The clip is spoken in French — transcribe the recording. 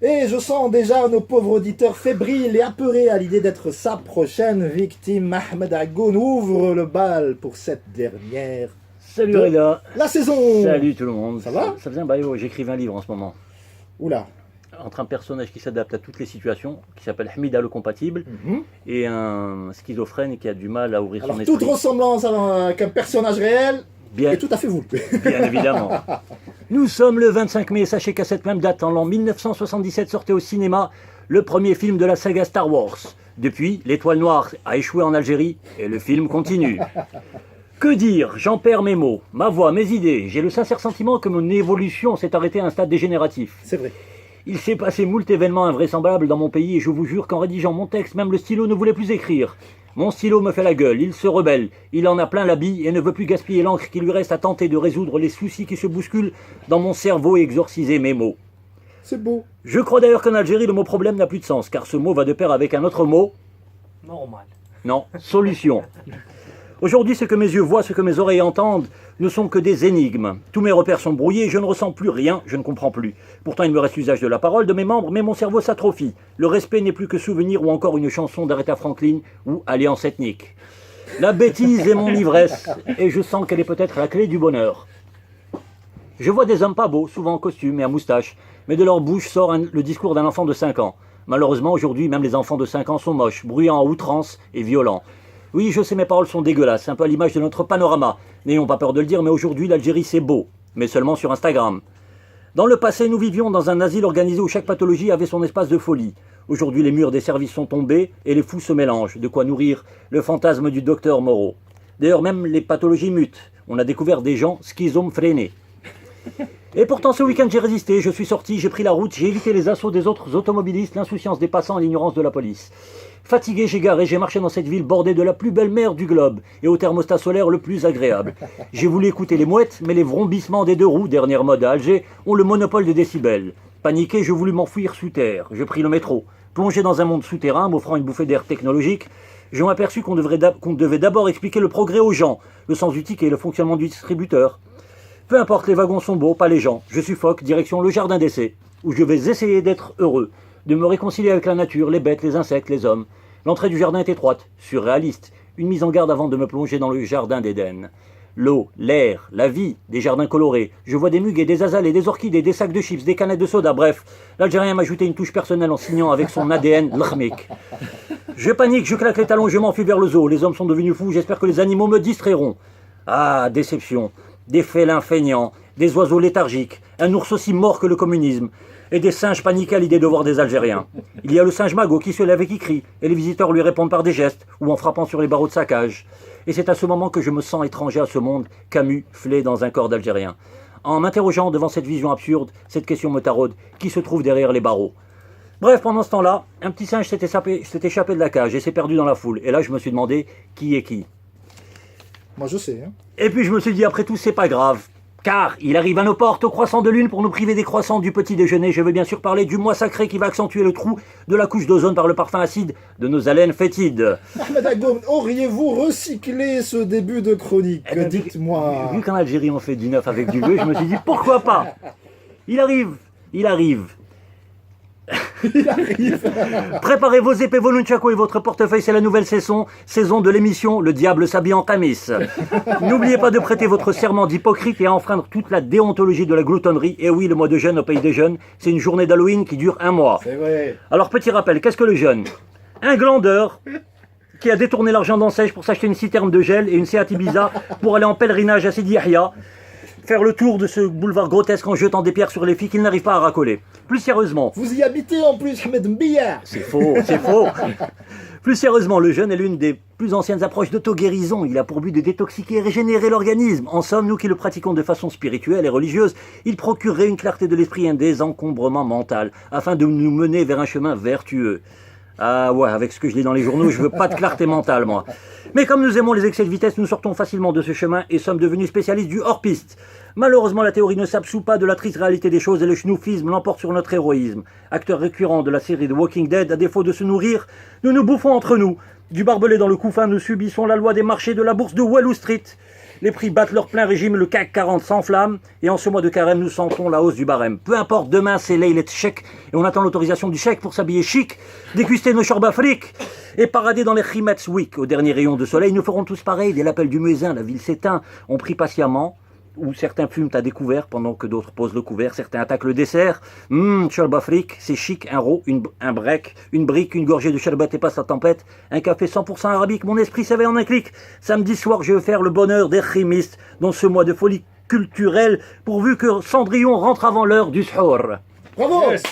Et je sens déjà nos pauvres auditeurs fébriles et apeurés à l'idée d'être sa prochaine victime. Ahmed Agoun ouvre le bal pour cette dernière. Salut Reda. La saison. Salut tout le monde. Ça va? Ça faisait un bail, j'écrivais un livre en ce moment. Oula. Entre un personnage qui s'adapte à toutes les situations, qui s'appelle Hamida le compatible, et un schizophrène qui a du mal à ouvrir son esprit. Toute ressemblance avec un personnage réel est tout à fait vous. Bien évidemment. Nous sommes le 25 mai, sachez qu'à cette même date, en l'an 1977, sortait au cinéma le premier film de la saga Star Wars. Depuis, l'Étoile Noire a échoué en Algérie et le film continue. Que dire? J'en perds mes mots, ma voix, mes idées. J'ai le sincère sentiment que mon évolution s'est arrêtée à un stade dégénératif. C'est vrai. Il s'est passé moult événements invraisemblables dans mon pays et je vous jure qu'en rédigeant mon texte, même le stylo ne voulait plus écrire. Mon stylo me fait la gueule, il se rebelle, il en a plein la bille et ne veut plus gaspiller l'encre qui lui reste à tenter de résoudre les soucis qui se bousculent dans mon cerveau et exorciser mes mots. C'est beau. Je crois d'ailleurs qu'en Algérie, le mot problème n'a plus de sens, car ce mot va de pair avec un autre mot. Normal. Non, solution. Aujourd'hui, ce que mes yeux voient, ce que mes oreilles entendent, ne sont que des énigmes. Tous mes repères sont brouillés, je ne ressens plus rien, je ne comprends plus. Pourtant, il me reste l'usage de la parole, de mes membres, mais mon cerveau s'atrophie. Le respect n'est plus que souvenir ou encore une chanson d'Aretha Franklin ou Alliance ethnique. La bêtise est mon ivresse, et je sens qu'elle est peut-être la clé du bonheur. Je vois des hommes pas beaux, souvent en costume et à moustache, mais de leur bouche sort le discours d'un enfant de 5 ans. Malheureusement, aujourd'hui, même les enfants de 5 ans sont moches, bruyants à outrance et violents. Oui, je sais, mes paroles sont dégueulasses, un peu à l'image de notre panorama. N'ayons pas peur de le dire, mais aujourd'hui, l'Algérie, c'est beau. Mais seulement sur Instagram. Dans le passé, nous vivions dans un asile organisé où chaque pathologie avait son espace de folie. Aujourd'hui, les murs des services sont tombés et les fous se mélangent. De quoi nourrir le fantasme du docteur Moreau. D'ailleurs, même les pathologies mutent. On a découvert des gens schizophrènes. Et pourtant, ce week-end, j'ai résisté. Je suis sorti, j'ai pris la route, j'ai évité les assauts des autres automobilistes, l'insouciance des passants et l'ignorance de la police. Fatigué, j'ai garé, j'ai marché dans cette ville bordée de la plus belle mer du globe et au thermostat solaire le plus agréable. J'ai voulu écouter les mouettes, mais les vrombissements des deux roues, dernière mode à Alger, ont le monopole des décibels. Paniqué, je voulus m'enfuir sous terre. Je pris le métro. Plongé dans un monde souterrain, m'offrant une bouffée d'air technologique, je m'aperçus qu'on devait d'abord expliquer le progrès aux gens, le sens du ticket et le fonctionnement du distributeur. Peu importe, les wagons sont beaux, pas les gens. Je suffoque, direction le jardin d'essai, où je vais essayer d'être heureux, de me réconcilier avec la nature, les bêtes, les insectes, les hommes. L'entrée du jardin est étroite, surréaliste, une mise en garde avant de me plonger dans le jardin d'Éden. L'eau, l'air, la vie, des jardins colorés. Je vois des muguets, des azalées, des orchidées, des sacs de chips, des canettes de soda, bref. L'Algérien m'a ajouté une touche personnelle en signant avec son ADN l'Armik. Je panique, je claque les talons, je m'enfuis vers le zoo. Les hommes sont devenus fous, j'espère que les animaux me distrairont. Ah, déception. Des félins feignants, des oiseaux léthargiques, un ours aussi mort que le communisme, et des singes paniqués à l'idée de voir des Algériens. Il y a le singe Mago qui se lève et qui crie, et les visiteurs lui répondent par des gestes, ou en frappant sur les barreaux de sa cage. Et c'est à ce moment que je me sens étranger à ce monde, camouflé dans un corps d'Algérien. En m'interrogeant devant cette vision absurde, cette question me taraude, qui se trouve derrière les barreaux? Bref, pendant ce temps-là, un petit singe s'est échappé de la cage et s'est perdu dans la foule. Et là, je me suis demandé, qui est qui? Moi, je sais. Et puis je me suis dit, après tout, c'est pas grave. Car il arrive à nos portes au croissant de lune pour nous priver des croissants du petit déjeuner. Je veux bien sûr parler du mois sacré qui va accentuer le trou de la couche d'ozone par le parfum acide de nos haleines fétides. Ahmed Agoum, auriez-vous recyclé ce début de chronique? Dites-moi. Vu qu'en Algérie on fait du neuf avec du vieux, je me suis dit, pourquoi pas? Il arrive. Il arrive. Préparez vos épées, vos nunchakus et votre portefeuille, c'est la nouvelle saison de l'émission Le Diable s'habille en camis. N'oubliez pas de prêter votre serment d'hypocrite et à enfreindre toute la déontologie de la gloutonnerie. Et oui, le mois de jeûne au pays des jeunes, c'est une journée d'Halloween qui dure 1 mois. C'est vrai. Alors petit rappel, qu'est-ce que le jeûne? Un glandeur qui a détourné l'argent d'Ansèche pour s'acheter une citerne de gel et une Seat Ibiza pour aller en pèlerinage à Sidi Yahya, faire le tour de ce boulevard grotesque en jetant des pierres sur les filles qu'il n'arrive pas à racoler. Plus sérieusement... Vous y habitez en plus, Ahmed Mbillard. C'est faux, c'est faux. Plus sérieusement, le jeûne est l'une des plus anciennes approches d'auto-guérison. Il a pour but de détoxiquer et régénérer l'organisme. En somme, nous qui le pratiquons de façon spirituelle et religieuse, il procurerait une clarté de l'esprit et un désencombrement mental, afin de nous mener vers un chemin vertueux. Ah ouais, avec ce que je lis dans les journaux, je veux pas de clarté mentale, moi. Mais comme nous aimons les excès de vitesse, nous sortons facilement de ce chemin et sommes devenus spécialistes du hors-piste. Malheureusement, la théorie ne s'absout pas de la triste réalité des choses et le schnoufisme l'emporte sur notre héroïsme. Acteur récurrent de la série The Walking Dead, à défaut de se nourrir, nous nous bouffons entre nous. Du barbelé dans le couffin, nous subissons la loi des marchés de la bourse de Wall Street. Les prix battent leur plein régime, le CAC 40 s'enflamme et en ce mois de carême, nous sentons la hausse du barème. Peu importe, demain c'est Laylet Chèque et on attend l'autorisation du chèque pour s'habiller chic, déguster nos chorbes afriques et parader dans les Chimetz Week au dernier rayon de soleil. Nous ferons tous pareil, dès l'appel du muezzin, la ville s'éteint. On prie patiemment, où certains fument à découvert pendant que d'autres posent le couvert, certains attaquent le dessert. Chorba Afrique, c'est chic, un roux, un break, une brique, une gorgée de sherbet et passe la tempête, un café 100% arabique, mon esprit s'éveille en un clic. Samedi soir, je veux faire le bonheur des chimistes dans ce mois de folie culturelle, pourvu que Cendrillon rentre avant l'heure du sahur. Bravo. Yes.